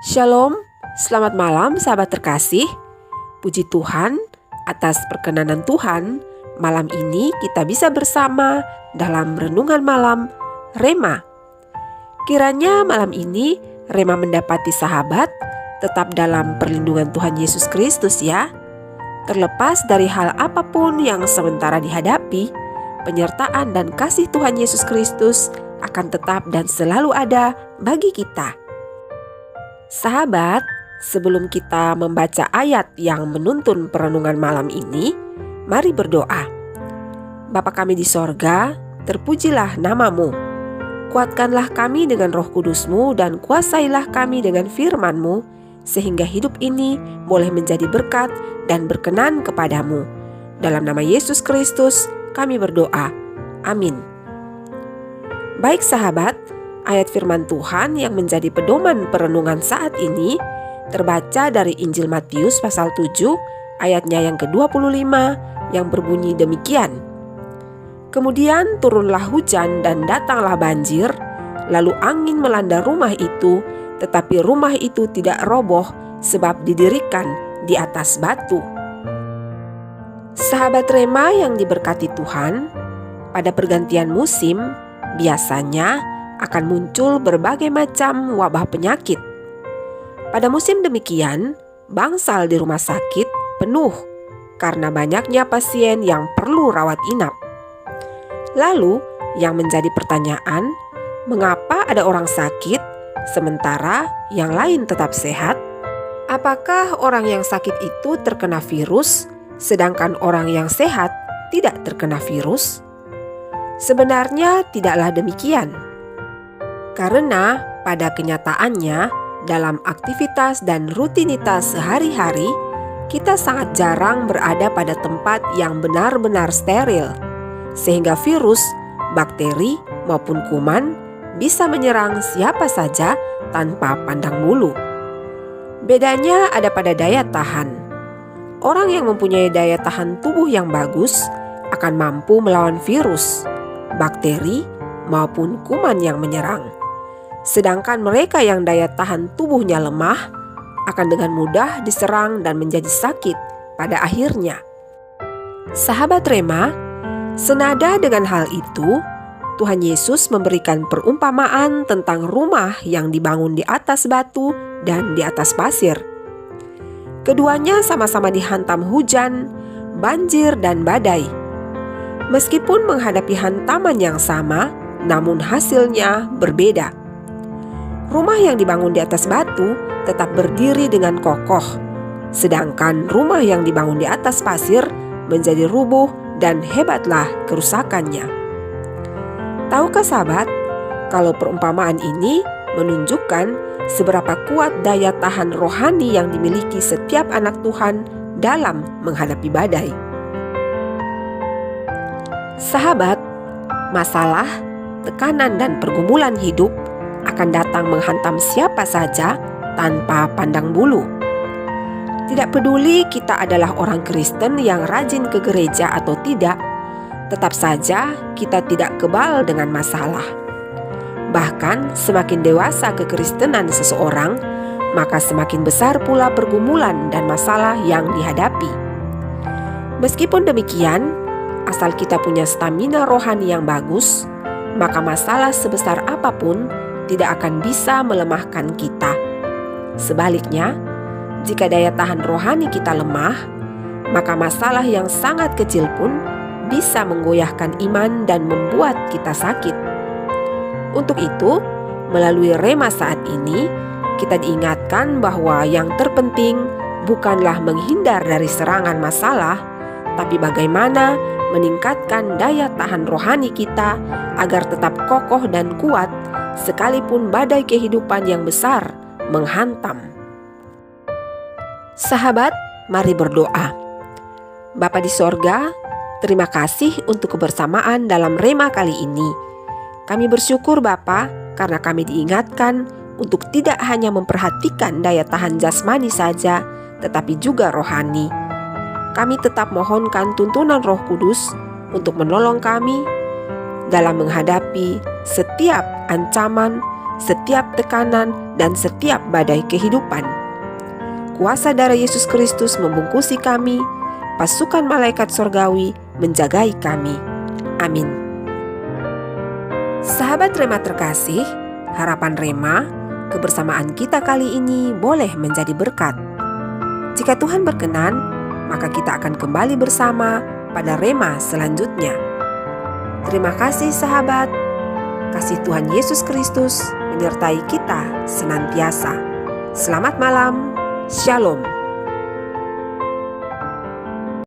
Shalom, selamat malam sahabat terkasih. Puji Tuhan atas perkenanan Tuhan. Malam ini kita bisa bersama dalam renungan malam Rema. Kiranya malam ini Rema mendapati sahabat tetap dalam perlindungan Tuhan Yesus Kristus ya. Terlepas dari hal apapun yang sementara dihadapi, penyertaan dan kasih Tuhan Yesus Kristus akan tetap dan selalu ada bagi kita. Sahabat, sebelum kita membaca ayat yang menuntun perenungan malam ini, mari berdoa. Bapa kami di sorga, terpujilah nama-Mu. Kuatkanlah kami dengan Roh Kudus-Mu dan kuasailah kami dengan firman-Mu, sehingga hidup ini boleh menjadi berkat dan berkenan kepadamu. Dalam nama Yesus Kristus kami berdoa. Amin. Baik sahabat, ayat firman Tuhan yang menjadi pedoman perenungan saat ini terbaca dari Injil Matius pasal 7 ayatnya yang ke-25 yang berbunyi demikian. Kemudian turunlah hujan dan datanglah banjir, lalu angin melanda rumah itu, tetapi rumah itu tidak roboh sebab didirikan di atas batu. Sahabat Rema yang diberkati Tuhan, pada pergantian musim biasanya akan muncul berbagai macam wabah penyakit. Pada musim demikian, bangsal di rumah sakit penuh karena banyaknya pasien yang perlu rawat inap. Lalu, yang menjadi pertanyaan, mengapa ada orang sakit sementara yang lain tetap sehat? Apakah orang yang sakit itu terkena virus, sedangkan orang yang sehat tidak terkena virus? Sebenarnya tidaklah demikian. Karena pada kenyataannya, dalam aktivitas dan rutinitas sehari-hari, kita sangat jarang berada pada tempat yang benar-benar steril, sehingga virus, bakteri, maupun kuman bisa menyerang siapa saja tanpa pandang bulu. Bedanya ada pada daya tahan. Orang yang mempunyai daya tahan tubuh yang bagus akan mampu melawan virus, bakteri, maupun kuman yang menyerang. Sedangkan mereka yang daya tahan tubuhnya lemah akan dengan mudah diserang dan menjadi sakit pada akhirnya. Sahabat Rema, senada dengan hal itu, Tuhan Yesus memberikan perumpamaan tentang rumah yang dibangun di atas batu dan di atas pasir. Keduanya sama-sama dihantam hujan, banjir, dan badai. Meskipun menghadapi hantaman yang sama, namun hasilnya berbeda. Rumah yang dibangun di atas batu tetap berdiri dengan kokoh, sedangkan rumah yang dibangun di atas pasir menjadi rubuh dan hebatlah kerusakannya. Tahukah sahabat, kalau perumpamaan ini menunjukkan seberapa kuat daya tahan rohani yang dimiliki setiap anak Tuhan dalam menghadapi badai. Sahabat, masalah, tekanan dan pergumulan hidup akan datang menghantam siapa saja tanpa pandang bulu. Tidak peduli kita adalah orang Kristen yang rajin ke gereja atau tidak, tetap saja kita tidak kebal dengan masalah. Bahkan semakin dewasa kekristenan seseorang, maka semakin besar pula pergumulan dan masalah yang dihadapi. Meskipun demikian, asal kita punya stamina rohani yang bagus, maka masalah sebesar apapun tidak akan bisa melemahkan kita. Sebaliknya, jika daya tahan rohani kita lemah, maka masalah yang sangat kecil pun bisa menggoyahkan iman dan membuat kita sakit. Untuk itu, melalui Rema saat ini, kita diingatkan bahwa yang terpenting bukanlah menghindar dari serangan masalah, tapi bagaimana meningkatkan daya tahan rohani kita agar tetap kokoh dan kuat sekalipun badai kehidupan yang besar menghantam. Sahabat, mari berdoa. Bapa di sorga, terima kasih untuk kebersamaan dalam Rema kali ini. Kami bersyukur Bapa karena kami diingatkan untuk tidak hanya memperhatikan daya tahan jasmani saja, tetapi juga rohani. Kami tetap mohonkan tuntunan Roh Kudus untuk menolong kami dalam menghadapi setiap ancaman, setiap tekanan dan setiap badai kehidupan. Kuasa darah Yesus Kristus membungkusi kami, pasukan malaikat sorgawi menjagai kami. Amin. Sahabat Rema terkasih, harapan Rema, kebersamaan kita kali ini boleh menjadi berkat. Jika Tuhan berkenan, maka kita akan kembali bersama pada Rema selanjutnya. Terima kasih sahabat. Kasih Tuhan Yesus Kristus menyertai kita senantiasa. Selamat malam. Shalom.